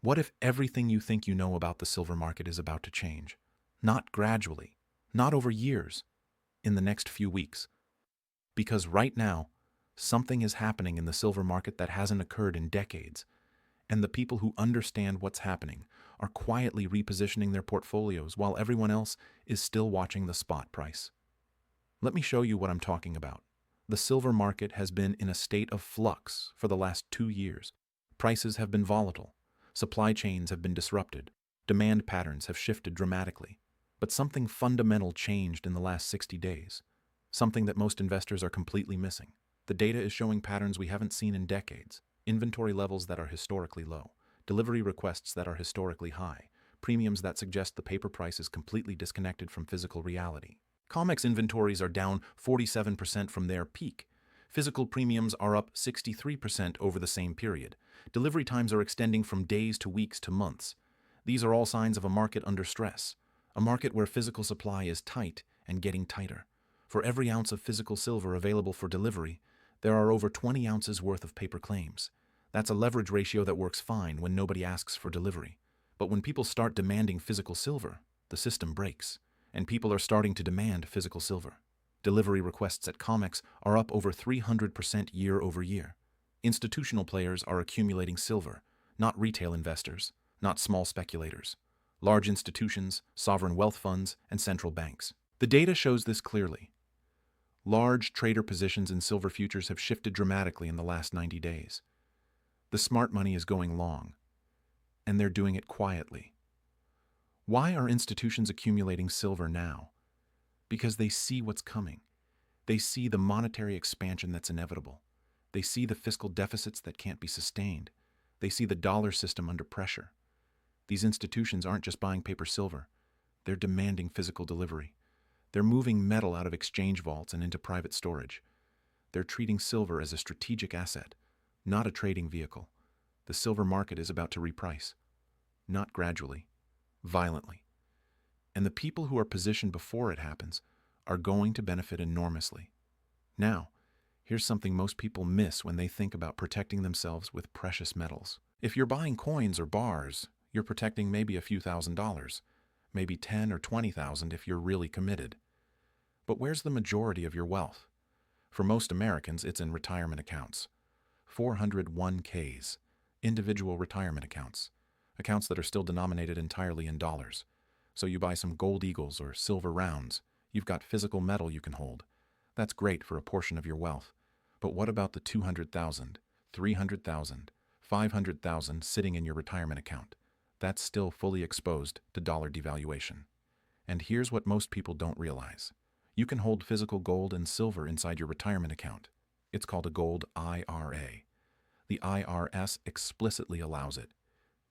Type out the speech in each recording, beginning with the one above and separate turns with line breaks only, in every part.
What if everything you think you know about the silver market is about to change? Not gradually, not over years, in the next few weeks. Because right now, something is happening in the silver market that hasn't occurred in decades, and the people who understand what's happening are quietly repositioning their portfolios while everyone else is still watching the spot price. Let me show you what I'm talking about. The silver market has been in a state of flux for the last 2 years. Prices have been volatile. Supply chains have been disrupted. Demand patterns have shifted dramatically. But something fundamental changed in the last 60 days. Something that most investors are completely missing. The data is showing patterns we haven't seen in decades. Inventory levels that are historically low. Delivery requests that are historically high. Premiums that suggest the paper price is completely disconnected from physical reality. COMEX inventories are down 47% from their peak. Physical premiums are up 63% over the same period. Delivery times are extending from days to weeks to months. These are all signs of a market under stress, a market where physical supply is tight and getting tighter. For every ounce of physical silver available for delivery, there are over 20 ounces worth of paper claims. That's a leverage ratio that works fine when nobody asks for delivery. But when people start demanding physical silver, the system breaks, and people are starting to demand physical silver. Delivery requests at COMEX are up over 300% year over year. Institutional players are accumulating silver, not retail investors, not small speculators. Large institutions, sovereign wealth funds, and central banks. The data shows this clearly. Large trader positions in silver futures have shifted dramatically in the last 90 days. The smart money is going long, and they're doing it quietly. Why are institutions accumulating silver now? Because they see what's coming. They see the monetary expansion that's inevitable. They see the fiscal deficits that can't be sustained. They see the dollar system under pressure. These institutions aren't just buying paper silver. They're demanding physical delivery. They're moving metal out of exchange vaults and into private storage. They're treating silver as a strategic asset, not a trading vehicle. The silver market is about to reprice. Not gradually, violently. And the people who are positioned before it happens are going to benefit enormously. Now, here's something most people miss when they think about protecting themselves with precious metals. If you're buying coins or bars, you're protecting maybe a few $1,000s, maybe 10 or 20,000 if you're really committed. But where's the majority of your wealth? For most Americans, it's in retirement accounts. 401ks, individual retirement accounts, accounts that are still denominated entirely in dollars. So you buy some gold eagles or silver rounds. You've got physical metal you can hold. That's great for a portion of your wealth. But what about the 200,000, 300,000, 500,000 sitting in your retirement account? That's still fully exposed to dollar devaluation. And here's what most people don't realize. You can hold physical gold and silver inside your retirement account. It's called a gold IRA. The IRS explicitly allows it.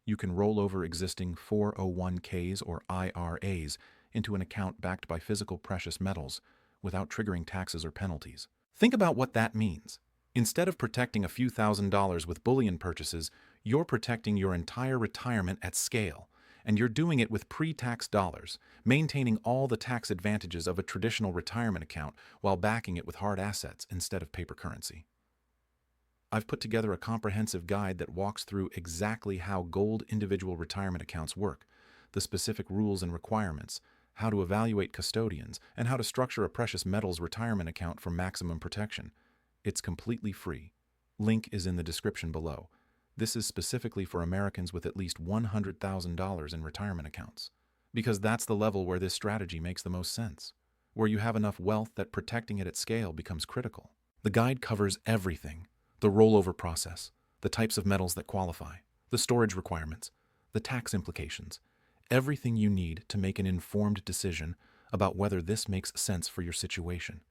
You can roll over existing 401ks or IRAs into an account backed by physical precious metals without triggering taxes or penalties. Think about what that means. Instead of protecting a few $1,000s with bullion purchases, you're protecting your entire retirement at scale, and you're doing it with pre-tax dollars, maintaining all the tax advantages of a traditional retirement account while backing it with hard assets instead of paper currency. I've put together a comprehensive guide that walks through exactly how gold individual retirement accounts work, the specific rules and requirements, how to evaluate custodians, and how to structure a precious metals retirement account for maximum protection. It's completely free. Link is in the description below. This is specifically for Americans with at least $100,000 in retirement accounts, because that's the level where this strategy makes the most sense, where you have enough wealth that protecting it at scale becomes critical. The guide covers everything: the rollover process, the types of metals that qualify, the storage requirements, the tax implications, everything you need to make an informed decision about whether this makes sense for your situation.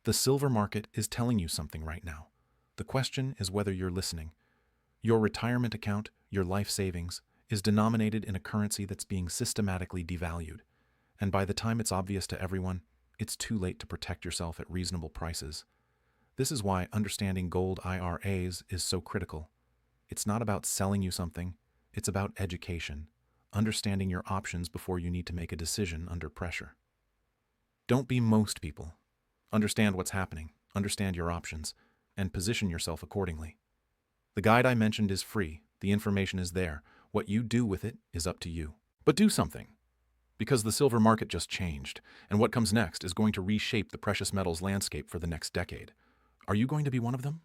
The silver market is telling you something right now. The question is whether you're listening. Your retirement account, your life savings, is denominated in a currency that's being systematically devalued. And by the time it's obvious to everyone, it's too late to protect yourself at reasonable prices. This is why understanding gold IRAs is so critical. It's not about selling you something, it's about education, understanding your options before you need to make a decision under pressure. Don't be most people. Understand what's happening, understand your options, and position yourself accordingly. The guide I mentioned is free. The information is there. What you do with it is up to you. But do something, because the silver market just changed, and what comes next is going to reshape the precious metals landscape for the next decade. Are you going to be one of them?